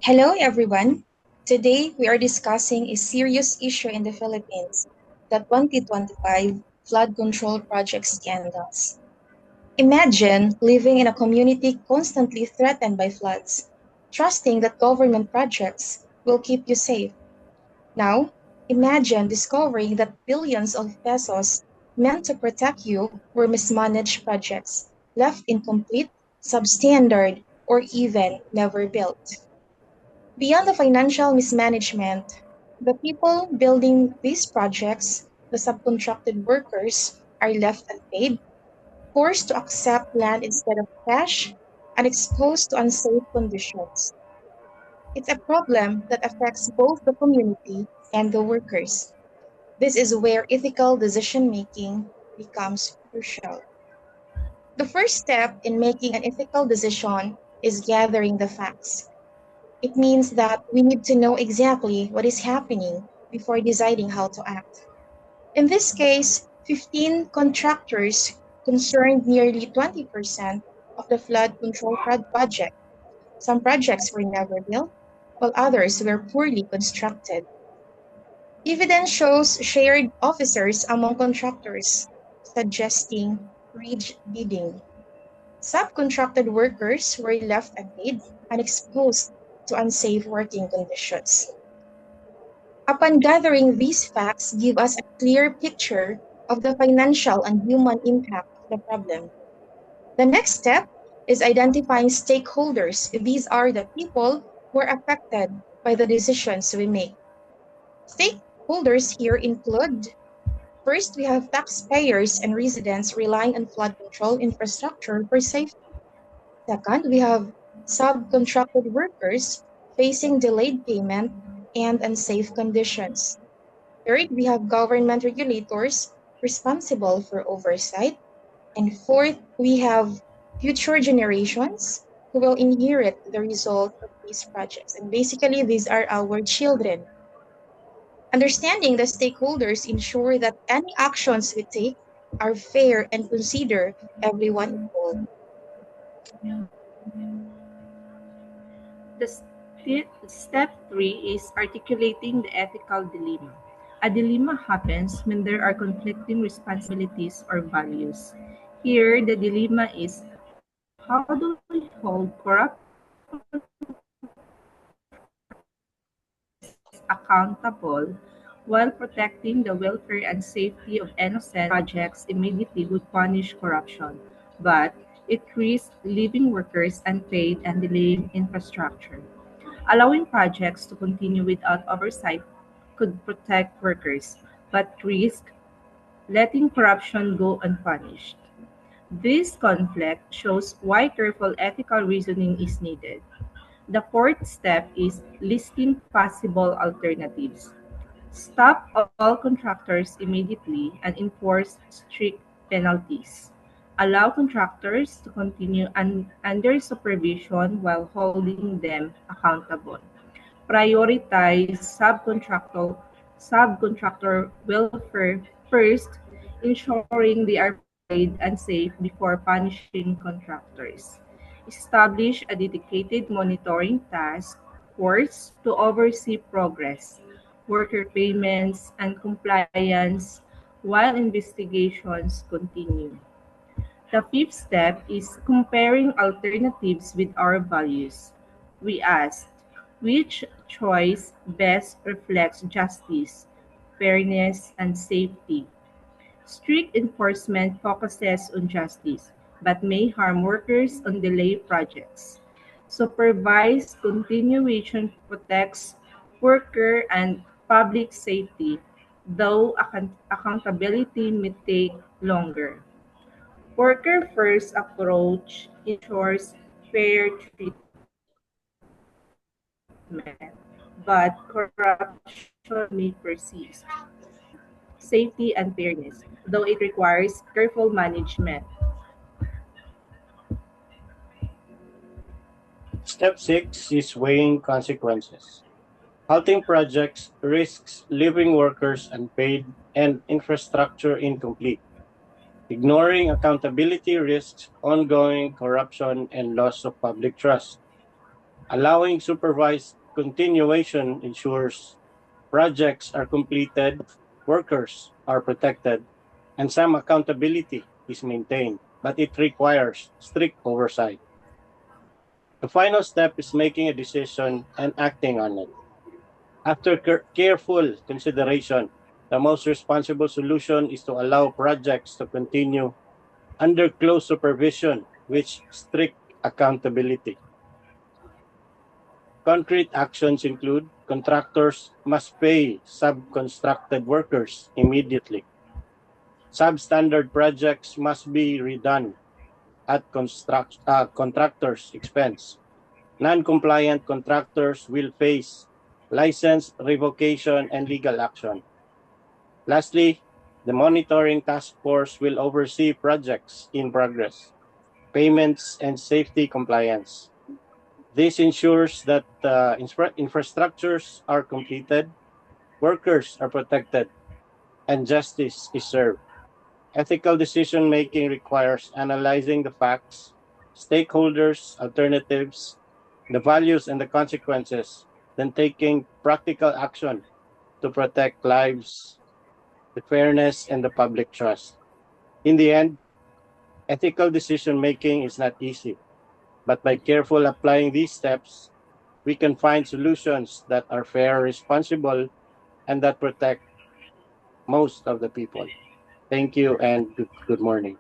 Hello, everyone. Today, we are discussing a serious issue in the Philippines, the 2025 flood control project scandals. Imagine living in a community constantly threatened by floods, trusting that government projects will keep you safe. Now, imagine discovering that billions of pesos meant to protect you were mismanaged projects, left incomplete, substandard, or even never built. Beyond the financial mismanagement, the people building these projects, the subcontracted workers, are left unpaid, forced to accept land instead of cash, and exposed to unsafe conditions. It's a problem that affects both the community and the workers. This is where ethical decision making becomes crucial. The first step in making an ethical decision is gathering the facts. It means that we need to know exactly what is happening before deciding how to act. In this case, 15 contractors concerned nearly 20% of the flood control budget. Some projects were never built, while others were poorly constructed. Evidence shows shared officers among contractors, suggesting rigged bidding. Subcontracted workers were left unpaid and exposed to unsafe working conditions. Upon gathering these facts give us a clear picture of the financial and human impact of the problem. The next step is identifying stakeholders. These are the people who are affected by the decisions we make. Stakeholders here include: first, we have taxpayers and residents relying on flood control infrastructure for safety. Second, we have subcontracted workers facing delayed payment and unsafe conditions. Third, we have government regulators responsible for oversight. And fourth, we have future generations who will inherit the result of these projects. And basically, these are our children. Understanding the stakeholders ensure that any actions we take are fair and consider everyone involved. Step three is articulating the ethical dilemma. A dilemma happens when there are conflicting responsibilities or values. Here, the dilemma is, how do we hold corrupt contractors accountable while protecting the welfare and safety of innocent projects immediately would punish corruption, but it risks leaving workers unpaid and delaying infrastructure. Allowing projects to continue without oversight could protect workers, but risk letting corruption go unpunished. This conflict shows why careful ethical reasoning is needed. The fourth step is listing possible alternatives. Stop all contractors immediately and enforce strict penalties. Allow contractors to continue under supervision while holding them accountable. Prioritize subcontractor welfare first, ensuring they are paid and safe before punishing contractors. Establish a dedicated monitoring task force to oversee progress, worker payments, and compliance while investigations continue. The fifth step is comparing alternatives with our values. We asked, which choice best reflects justice, fairness, and safety? Strict enforcement focuses on justice, but may harm workers on delay projects. Supervised continuation protects worker and public safety, though accountability may take longer. Worker-first approach ensures fair treatment, but corruption may persist. Safety and fairness, though it requires careful management. Step 6 is weighing consequences. Halting projects risks leaving workers unpaid and infrastructure incomplete. Ignoring accountability risks ongoing corruption and loss of public trust. Allowing supervised continuation ensures projects are completed, workers are protected, and some accountability is maintained, but it requires strict oversight. The final step is making a decision and acting on it. After careful consideration, the most responsible solution is to allow projects to continue under close supervision with strict accountability. Concrete actions include contractors must pay subcontracted workers immediately. Substandard projects must be redone at contractors' expense. Non-compliant contractors will face license revocation and legal action. Lastly, the monitoring task force will oversee projects in progress, payments, and safety compliance. This ensures that infrastructures are completed, workers are protected, and justice is served. Ethical decision making requires analyzing the facts, stakeholders, alternatives, the values, and the consequences, then taking practical action to protect lives, the fairness, and the public trust. In the end, ethical decision making is not easy, but by careful applying these steps, we can find solutions that are fair, responsible, and that protect most of the people. Thank you and good morning.